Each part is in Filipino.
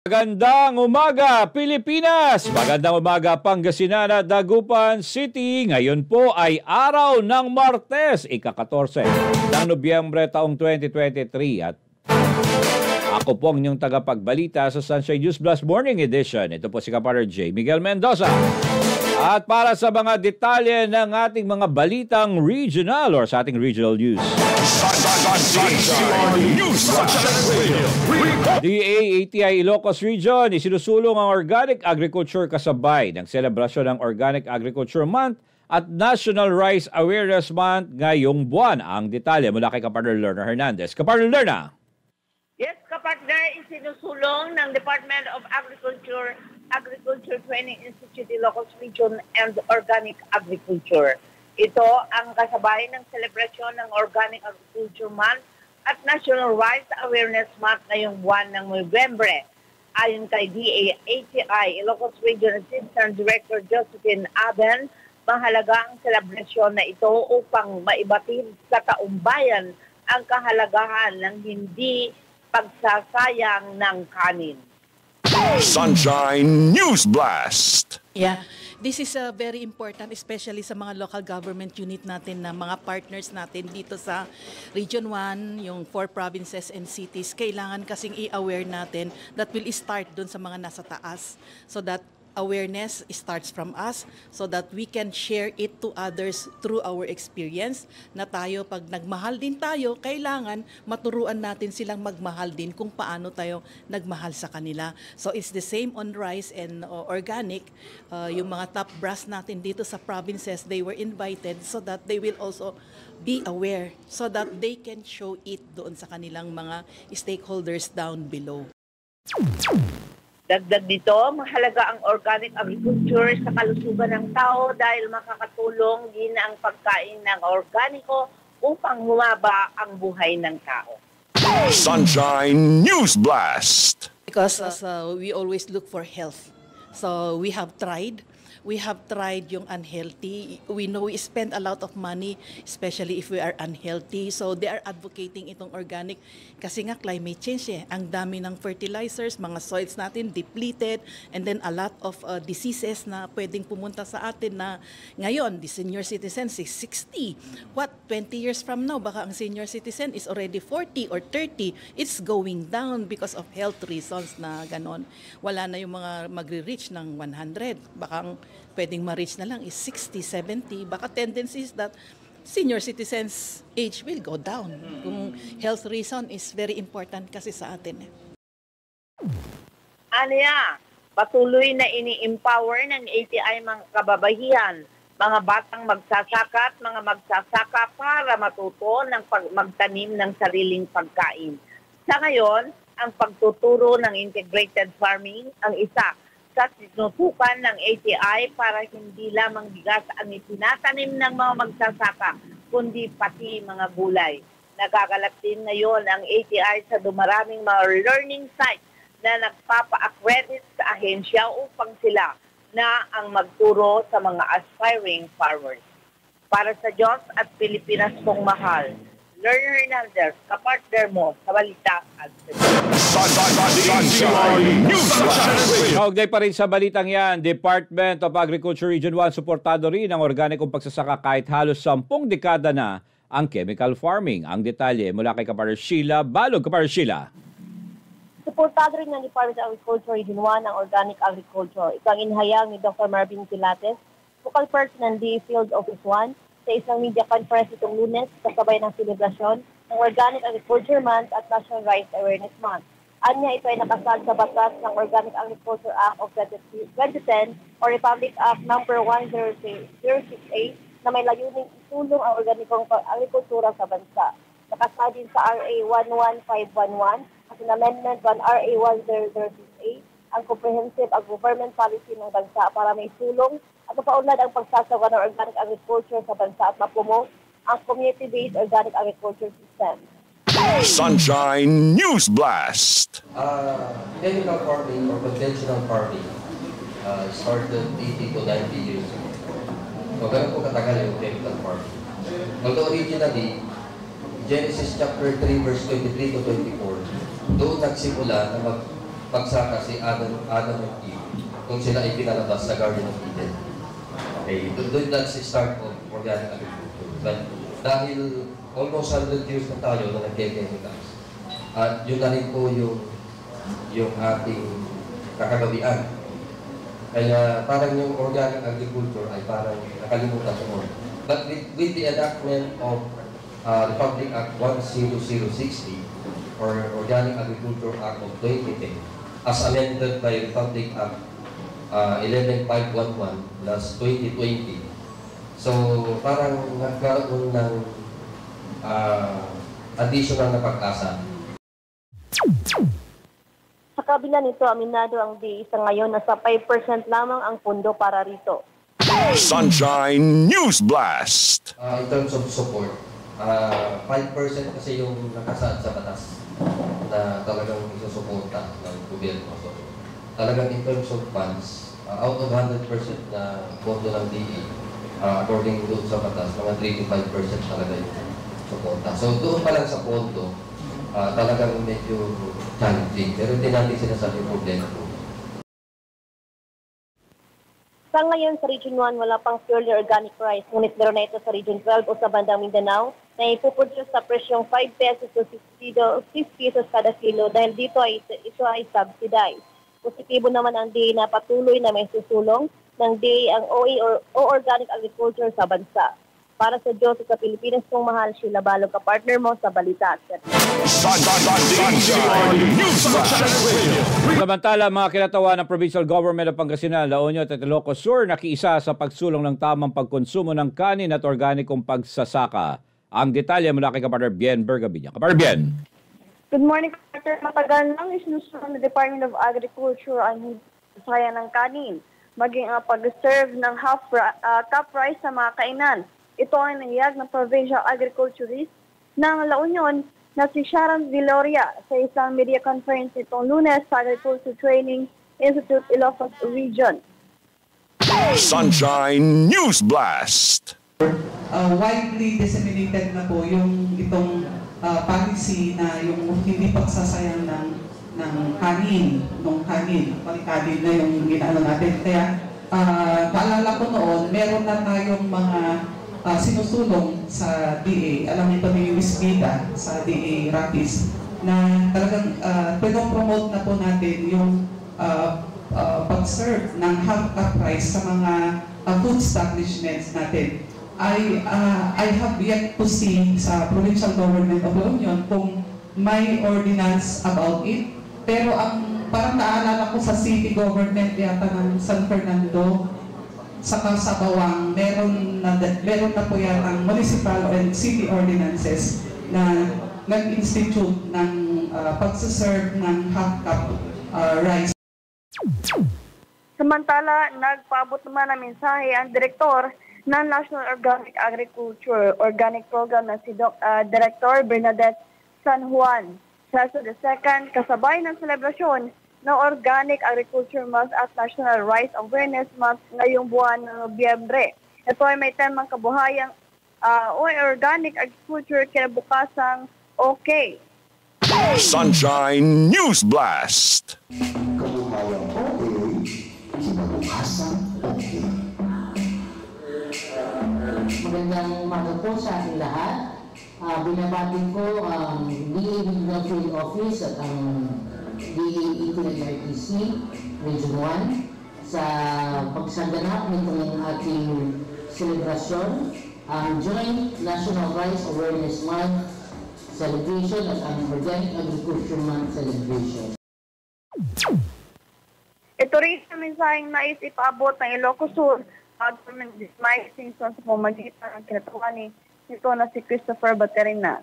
Magandang umaga, Pilipinas! Magandang umaga, Pangasinan at Dagupan City. Ngayon po ay araw ng Martes, ika-14 ng Nobyembre taong 2023. At ako po ang inyong tagapagbalita sa Sunshine News Plus Morning Edition. Ito po si Kapartner J. Miguel Mendoza. At para sa mga detalye ng ating mga balitang regional or sa ating regional news. DA-ATI Ilocos Region, isinusulong ang Organic Agriculture kasabay ng selebrasyon ng Organic Agriculture Month at National Rice Awareness Month ngayong buwan. Ang detalye mula kay Kapartner Lerna Hernandez. Kapartner Lerna. Yes, kapartner, isinusulong ng Department of Agriculture Training Institute Ilocos Region and Organic Agriculture. Ito ang kasabay ng selebrasyon ng Organic Agriculture Month at National Rice Awareness Month ngayong buwan ng Nobyembre. Ayon kay DA-ATI Ilocos Region Assistant Director Josephine Aben, mahalaga ang selebrasyon na ito upang maibatid sa taumbayan ang kahalagahan ng hindi pagsasayang ng kanin. Sunshine News Blast. Yeah, this is very important, especially sa mga local government unit natin na mga partners natin dito sa Region 1, yung 4 provinces and cities. Kailangan kasing i-aware natin that will start dun sa mga nasa taas so that awareness starts from us so that we can share it to others through our experience na tayo pag nagmahal din tayo, kailangan maturuan natin silang magmahal din kung paano tayo nagmahal sa kanila. So it's the same on rice and organic. Yung mga top brass natin dito sa provinces, they were invited so that they will also be aware so that they can show it doon sa kanilang mga stakeholders down below. Dagdag dito, mahalaga ang organic agriculture sa kalusugan ng tao dahil makakatulong din ang pagkain ng organiko upang humaba ang buhay ng tao. Sunshine News Blast. Because we always look for health. So we have tried yung unhealthy. We know we spend a lot of money, especially if we are unhealthy. So they are advocating itong organic kasi nga climate change eh. Ang dami ng fertilizers, mga soils natin depleted, and then a lot of diseases na pwedeng pumunta sa atin na ngayon, the senior citizen is 60. What, 20 years from now, baka ang senior citizen is already 40 or 30. It's going down because of health reasons na ganon. Wala na yung mga magre-reach ng 100. Baka ang pwedeng ma-reach na lang is 60, 70. Baka tendency is that senior citizens' age will go down. Kung health reason is very important kasi sa atin. Anya, patuloy na ini-empower ng ATI mga kababayan, mga batang magsasaka at mga magsasaka para matuto ng magtanim ng sariling pagkain. Sa ngayon, ang pagtuturo ng integrated farming ang isa sa tinutukan ng ATI para hindi lamang bigas ang itinatanim ng mga magsasaka, kundi pati mga gulay. Nagagalak din ngayon ang ATI sa dumaraming mga learning sites na nagpapa-accredit sa ahensya upang sila na ang magturo sa mga aspiring farmers. Para sa Diyos at Pilipinas kong mahal, Lerna Hernandez, kapartner mo sa balita at Kaugnay pa rin sa balitang yan, Department of Agriculture Region 1 suportado rin ang organikong pagsasaka kahit halos 10 dekada na ang chemical farming. Ang detalye mula kay Kapartner Sheila Balog. Kapartner Sheila. Suportado rin ng Department of Agriculture Region 1 ang organic agriculture. Ito ang inihayag ni Dr. Marvin Pilates, local person ng DA Field Office 1, sa isang media conference itong Lunes kasabay ng selebrasyon ng Organic Agriculture Month at National Rice Awareness Month. Anya, ito ay nakasal sa batas ng Organic Agriculture Act of 2010 o Republic Act No. 10668 na may layuning itulong ang organikong agrikultura sa bansa. Nakasal din sa RA 11511 at an amendment on RA 10068 ang comprehensive government policy ng bansa para may tulong at mapaunlad ang pagsasagawa ng organic agriculture sa bansa at mapromote ang community-based organic agriculture system. Sunshine News Blast. Chemical farming or conventional farming started 80 to 90 years ago. So, ganun po katagal yung chemical farming. Although originally, Genesis chapter 3 verse 23 to 24, doon nagsimula na magsaka si Adam and Eve kung sila ay pinalabas sa Garden of Eden. Okay, doon that's the start of organic agriculture. But dahil almost 100 years na tayo na nagke-chemicals, at yun na rin po yung ating kakagawian. Kaya parang yung organic agriculture ay parang nakalimutan noon. But with the enactment of Republic Act 10060 or Organic Agriculture Act of 2010 as amended by Republic Act 11511/2020. So parang nagkaroon ng additional na pag-asa. Sa kabila nito, aminado ang DA sa ngayon na sa 5% lamang ang pondo para rito. Sunshine News Blast. In terms of support, 5% kasi yung nakasaad sa batas na talagang isusuporta ng gobyerno. So, talagang in terms of funds, out of 100% na pondo ng DA, according to sa batas, mga 3 to 5% talaga yung suporta. So, doon pa lang sa pondo, talagang medyo challenging. Pero hindi natin sinasabi problema po. Sa ngayon sa Region 1, wala pang purely organic rice. Ngunit meron na ito sa Region 12 o sa bandang Mindanao na ipuproduce sa presyong 5 pesos to 6 pesos kada kilo dahil dito ito ay subsidized. Positibo naman ang DA na patuloy na may susulong ng DA ang OA o organic agriculture sa bansa. Para sa Diyos at sa Pilipinas kung mahal, Sheila Balog, ka-partner mo sa Balita. Sunshine News Blast. Samantala, mga kinatawa ng Provincial Government ng Pangasinan, La Union at Ilocos Sur nakiisa sa pagsulong ng tamang pagkonsumo ng kanin at organikong pagsasaka. Ang detalye mula kay kapartner Bien Bergabinya. Kapartner Bien. Good morning, Carter. Matagal nang isinusunod ng Department of Agriculture ang sayang ng kanin, maging ang pag-serve ng cup rice sa mga kainan. Ito ay nangyayag ng Provincial Agriculturist ng La Union na si Sharon Viloria sa isang media conference itong Lunes sa Agriculture Training Institute Ilocos Region. Sunshine News Blast. Widely disseminated na po yung itong policy na yung hindi pagsasayang ng kanin, kanin na yung ginano natin. Kaya paalala ko noon, meron na tayong mga sinusulong sa DA, alam niyo ni Miss Vida sa DA Rapis, na talagang pinopromote na po natin yung pag-serve ng half-cup rice sa mga food establishments natin. I have yet to see sa Provincial Government of La Union kung may ordinance about it, pero ang parang naalala ko sa city government yata ng San Fernando, saka sa Bawang, meron na po yan ang municipal and city ordinances na nag-institute ng pagsaserve ng half-cup rice. Samantala, nagpaabot naman ng mensahe ang direktor ng National Organic Agriculture Organic Program na si Director Bernadette San Juan. Sa II, kasabay ng selebrasyon ng Organic Agriculture Month at National Rice Awareness Month ngayong buwan ng Nobyembre. Ito ay may temang kabuhayang organic agriculture kinabukasang okay. Sunshine News Blast. Kabuhayang okay, kinabukasang okay. Magandang umaga po sa ating lahat. Binabati ko ang DA Regional Field Office at ang DA ETLRTC Region 1 sa pagsaganap nitong ating selebrasyon, ang Joint National Rice Awareness Month celebration at ang Organic Agriculture Month celebration. Ito rin ang mensaheng nais ipaabot ng Ilocos Sur Government Mike Simpson sa pamamagitan ng kinatawa nito na si Christopher Baterina.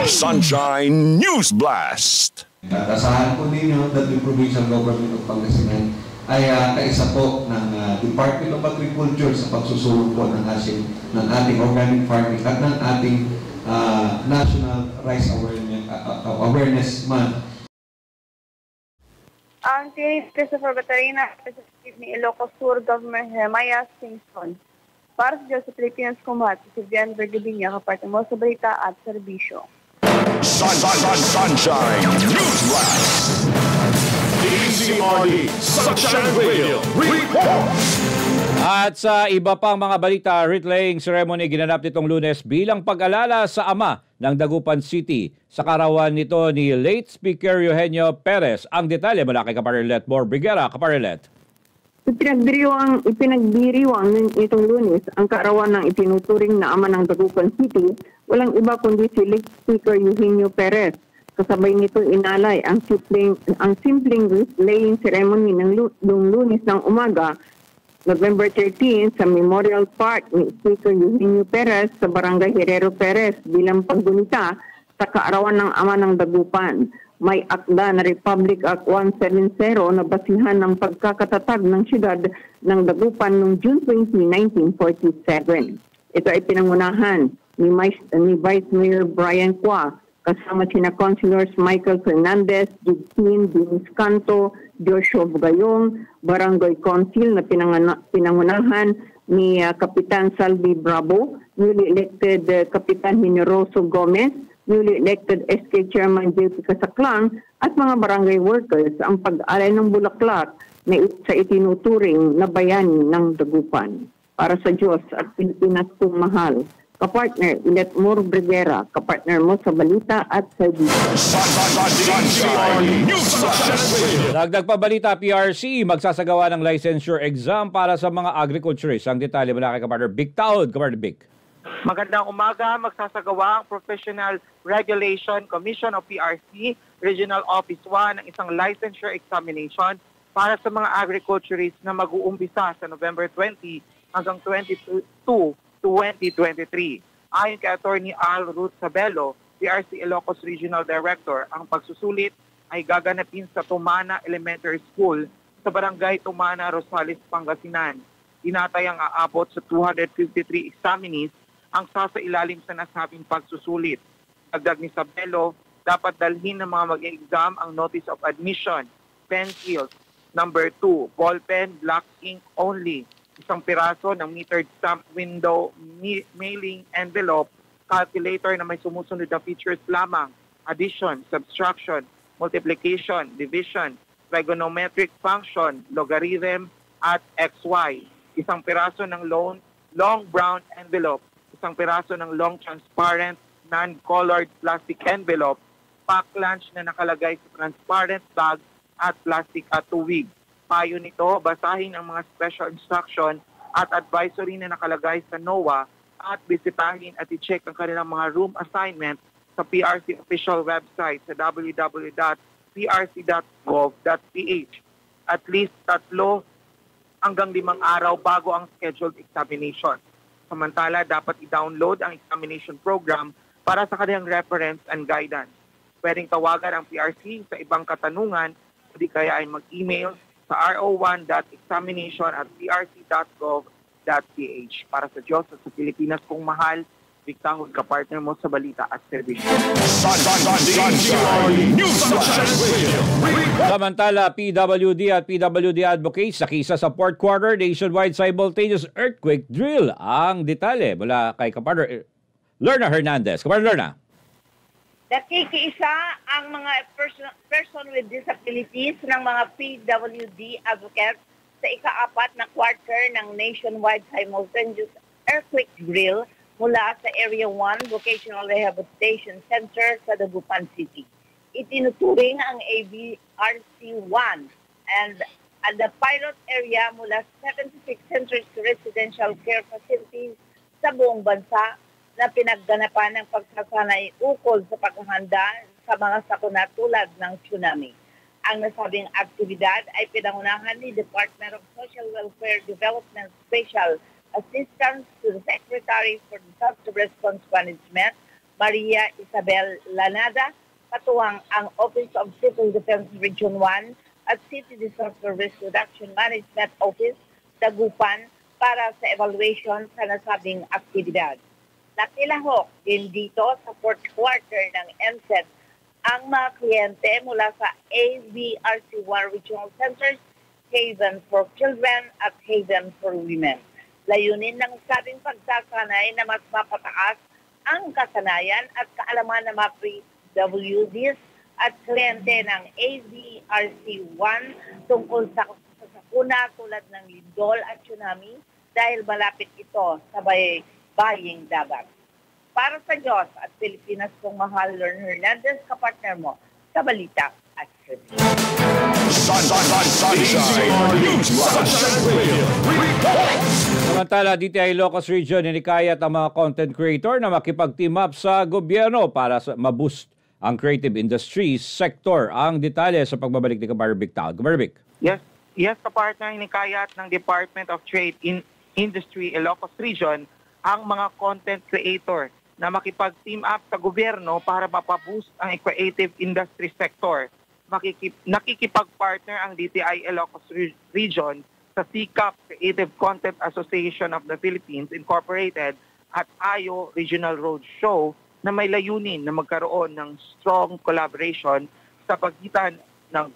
Sunshine News Blast. Asahan po ninyo that the Provincial Government of Pangasinan ay kaisa po ng Department of Agriculture sa pagsusulong po ng ating organic farming at ng ating National Rice Awareness Month. Ang si Christopher Baterina, representative ni Ilocos Sur Governor Jeremiah Simpson. Para sa Diyos sa Pilipinas Kumat, si Bien Bergabinya, kaparte mo sa balita at serbisyo. Sunshine News Blast. DZRD Sunshine Radio reports. At sa iba pang mga balita, wreath-laying ceremony ginanap nitong Lunes bilang pag-alala sa ama ng Dagupan City sa karawan nito ni late Speaker Eugenio Perez. Ang detalye mula kay Kaparilet Bor Briguera. Kaparilet. Ipinagdiriwang nitong Lunes ang kaarawan ng itinuturing na ama ng Dagupan City, walang iba kundi si late Speaker Eugenio Perez. Kasabay nito inalay ang simpleng wreath-laying ceremony ng Lunes ng umaga, November 13 sa Memorial Park ni Speaker Eugenio Perez sa Barangay Herrero Perez bilang paggunita sa kaarawan ng ama ng Dagupan. May akda na Republic Act 170 na basihan ng pagkakatatag ng siyudad ng Dagupan noong June 20, 1947. Ito ay pinangunahan ni Vice Mayor Brian Qua kasama sina Councilors Michael Fernandez, Jugtin, Dinis Canto, Joshua Bugayong, Barangay Council na pinangunahan ni Kapitan Salvi Bravo, newly elected Kapitan Generoso Gomez, newly elected SK Chairman JP Casaclang at mga barangay workers ang pag-alay ng bulaklak na sa itinuturing na bayani ng Dagupan. Para sa Diyos at Pilipinas kong mahal, kapartner Ilet Mor Briguera, kapartner mo sa balita at sa Dagdag pa balita, PRC magsasagawa ng licensure exam para sa mga agriculturists. Ang detalye mula kay kapartner Big Taud. Kapartner Big. Magandang umaga, magsasagawa ang Professional Regulation Commission o PRC Regional Office 1 ng isang licensure examination para sa mga agriculturists na mag-uumpisa sa November 20 hanggang 22, 2023. Ayon kay Attorney Al Ruth Sabelo, PRC Ilocos Regional Director, ang pagsusulit ay gaganapin sa Tumana Elementary School sa Barangay Tumana, Rosales, Pangasinan. Tinatayang aabot sa 253 examinees ang sasailalim sa nasabing pagsusulit. Dagdag ni Sabelo, dapat dalhin ng mga mag-exam ang Notice of Admission, pencils, number 2, ballpen, black ink only, isang piraso ng metered stamp window mailing envelope, calculator na may sumusunod na features lamang, addition, subtraction, multiplication, division, trigonometric function, logarithm, at XY. Isang piraso ng long brown envelope, isang piraso ng long transparent, non-colored plastic envelope, pack lunch na nakalagay sa transparent bag at plastic at tuwig. Payo nito, basahin ang mga special instruction at advisory na nakalagay sa NOAA at bisitahin at i-check ang kanilang mga room assignment sa PRC official website sa www.prc.gov.ph. At least 3 hanggang 5 araw bago ang scheduled examination. Samantala, dapat i-download ang examination program para sa kanilang reference and guidance. Pwedeng tawagan ang PRC sa ibang katanungan o di kaya ay mag-email sa ro1.examination@prc.gov.ph. Para sa Diyos at sa Pilipinas kong mahal, Victahon, kapartner mo sa balita at serbisyo. Samantala, PWD at PWD Advocates nakisa sa Port Quarter nationwide simultaneous earthquake drill. Ang detalye mula kay kapartner Lorna Hernandez. Kapartner Lorna. Nakikiisa ang mga person with disabilities ng mga PWD advocates sa ika-4 na quarter ng nationwide simultaneous earthquake drill mula sa Area 1 Vocational Rehabilitation Center sa Dagupan City. Itinuturing ang AVRC-1 and the pilot area mula 76 centers to residential care facilities sa buong bansa na pinagganapan ng pagsasanay ukol sa paghahanda sa mga sakuna tulad ng tsunami. Ang nasabing aktibidad ay pinangunahan ni Department of Social Welfare Development Special Assistance to the Secretary for Disaster Response Management, Maria Isabel Lanada, katuwang ang Office of Civil Defense Region 1 at City Disaster Risk Reduction Management Office, Dagupan, para sa evaluation sa nasabing aktibidad. Nakilahok din dito sa fourth quarter ng MSED ang mga kliyente mula sa AVRC1 Regional Centers, Haven for Children at Haven for Women. Layunin ng sabing pagsasanay na mas mapataas ang kasanayan at kaalaman ng mga DSWDs at kliyente ng ADRC-1 tungkol sa sakuna tulad ng lindol at tsunami dahil malapit ito sa baying dagat. Para sa Diyos at Pilipinas kong mahal, Lorne Hernandez, kapartner mo sa Balita at Service. Samantala, DTI Ilocos Region inikayat ang mga content creator na makipag-team up sa gobyerno para ma-boost ang creative industry sector. Ang detalye sa pagbabalik ni Kabarbik Tal. Kabarbik. Yes, kapartner, inikayat ng Department of Trade in Industry Ilocos Region ang mga content creator na makipag-team up sa gobyerno para mapaboost ang creative industry sector. Nakikipag-partner ang DTI Ilocos Region sa CCAP, Creative Content Association of the Philippines Incorporated at AYO Regional Roadshow na may layunin na magkaroon ng strong collaboration sa pagitan ng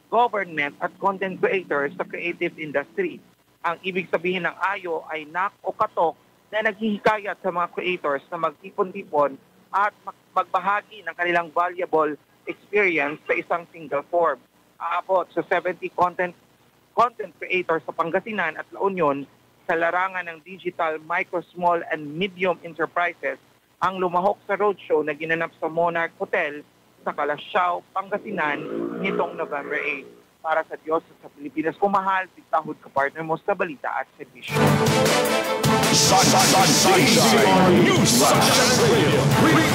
government at content creators sa creative industry. Ang ibig sabihin ng AYO ay knock o katok na naghihikayat sa mga creators na mag-ipon-ipon at magbahagi ng kanilang valuable experience sa isang single form. Aabot sa 70 content creators sa Pangasinan at La Union sa larangan ng digital, micro, small, and medium enterprises ang lumahok sa roadshow na ginanap sa Monarch Hotel sa Calasiao, Pangasinan nitong November 8. Para sa Diyos at sa Pilipinas kumahal, pitahod ka partner mo sa Balita at Servisyo.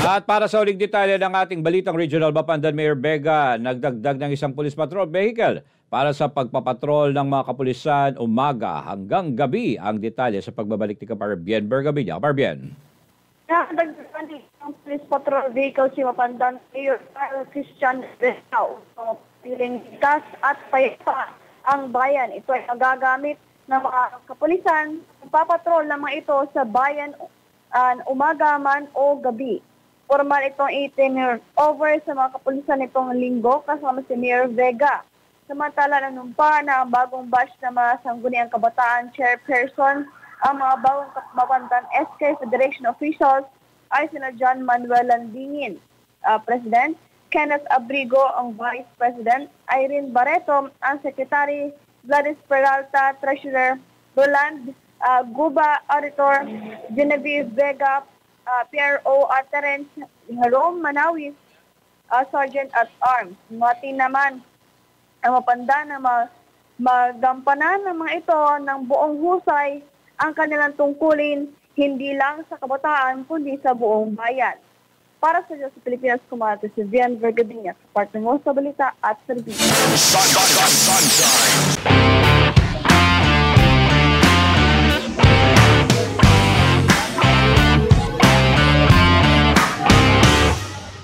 At para sa uling detalye ng ating balitang regional, Bapandan Mayor Vega nagdagdag ng isang police patrol vehicle para sa pagpapatrol ng mga kapulisan umaga hanggang gabi. Ang detalye sa pagbabalik ni Kaparbien Bergabilla. Kaparbien. Nakadagdagan ng police patrol vehicle si Bapandan Mayor Christian Vega piling ligtas at payapa ang bayan. Ito ay nagagamit ng mga kapulisan. Papatrol lamang ito sa bayan umaga man o gabi. Formal itong i-turn over sa mga kapulisan itong linggo kasama si Mayor Vega. Samantala nanumpa na ang bagong batch na mga sangguniang kabataan chairperson ang mga bagong Bapandan SK Federation officials ay sina John Manuel Landingin, President, Kenneth Abrigo ang Vice President, Irene Barreto ang Secretary, Gladys Peralta, Treasurer, Roland Guba, Auditor, Genevieve Vega, PRO at Terence Jerome Manawi, Sergeant at Arms. Mati naman ang mapanda na magampanan ng mga ito ng buong husay ang kanilang tungkulin hindi lang sa kabataan kundi sa buong bayan. Para sa Diyos sa Pilipinas, kumata si Vian Vergadinha, partner mo sa Balita at Servisyo.